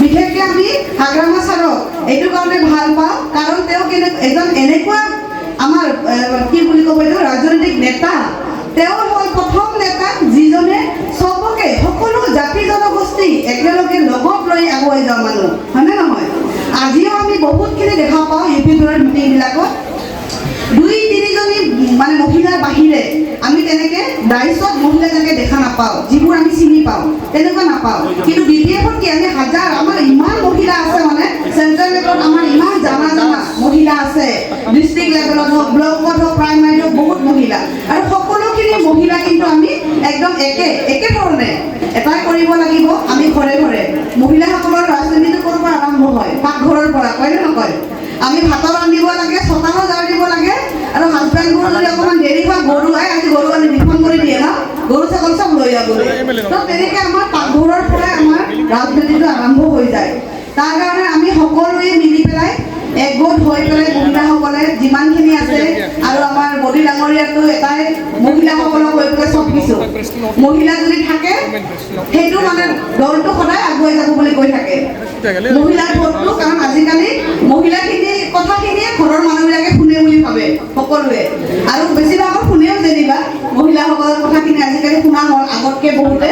বিশেষকৈ আমি হাগ্ৰামা ছাৰক এইটো কাৰণে ভাল পাওঁ, কাৰণ তেওঁ এজন এনেকুৱা আমাৰ কি বুলি ক'ব এইটো ৰাজনৈতিক নেতা। তেওঁ হ'ল প্ৰথম নেতা যিজনে চবকে সকলো জাতি জনগোষ্ঠী একেলগে লগত লৈ আগুৱাই যোৱা মানুহ, হয়নে নহয়? আজিও আমি বহুতখিনি দেখা পাওঁ ইউ পি বিৰ মিটিংবিলাকত 2-3জনী মানে মহিলাৰ বাহিৰে আমি তেনেকৈ দায়িত্বত মহিলা তেনেকৈ দেখা নাপাওঁ, যিবোৰ আমি চিনি পাওঁ তেনেকুৱা নাপাওঁ। কিন্তু BPF-ত কি আমি হাজাৰ আমাৰ ইমান মহিলা আছে, মানে চেণ্ট্ৰেল লেভেলত আমাৰ ইমান জানা মহিলা আছে, ডিষ্ট্ৰিক্ট লেভেলত হওক, ব্লকত হওক, প্ৰাইমাৰীত হওক, বহুত মহিলা। আৰু সকলোখিনি মহিলা কিন্তু আমি একদম একে ধৰণে এটাই কৰিব লাগিব। আমি ঘৰে ঘৰে মহিলাসকলৰ ৰাজনীতিটো ক'ৰ পৰা আৰম্ভ হয়? পাকঘৰৰ পৰা, কয়নে নকয়? আমি ভাত ৰান্ধিব লাগে, চোতালো ঝাৰু দিব লাগে, আৰু হাজবেণ্ডবোৰ যদি অকণমান দেৰি হয়, গৰু আহে, আজি গৰু আনি ৰিফাণ্ড কৰি দিয়ে ন, গৰু ছাগল চব লৈ যাবলৈ। তো তেনেকৈ আমাৰ পাকঘৰৰ পৰাই আমাৰ ৰাজনীতিটো আৰম্ভ হৈ যায়। তাৰ কাৰণে আমি সকলোৱে মিলি পেলাই একগোট হৈ পেলাই মহিলাসকলে যিমানখিনি আছে, আৰু আমাৰ বডি ডাঙৰীয়াটো এটাই মহিলাসকলক লৈ পেলাই চব কিছু মহিলা যদি থাকে সেইটো মানে দলটো সদায় আগুৱাই যাব বুলি কৈ থাকে মহিলাৰ ভোটটো। কাৰণ আজিকালি মহিলাখিনি কথাখিনিয়ে ঘৰৰ মানুহবিলাকে শুনে বুলি ভাবে সকলোৱে, আৰু বেছিভাগৰ শুনেও যেনিবা মহিলাসকলৰ কথাখিনি আজিকালি শুনা হ'ল আগতকৈ বহুতে।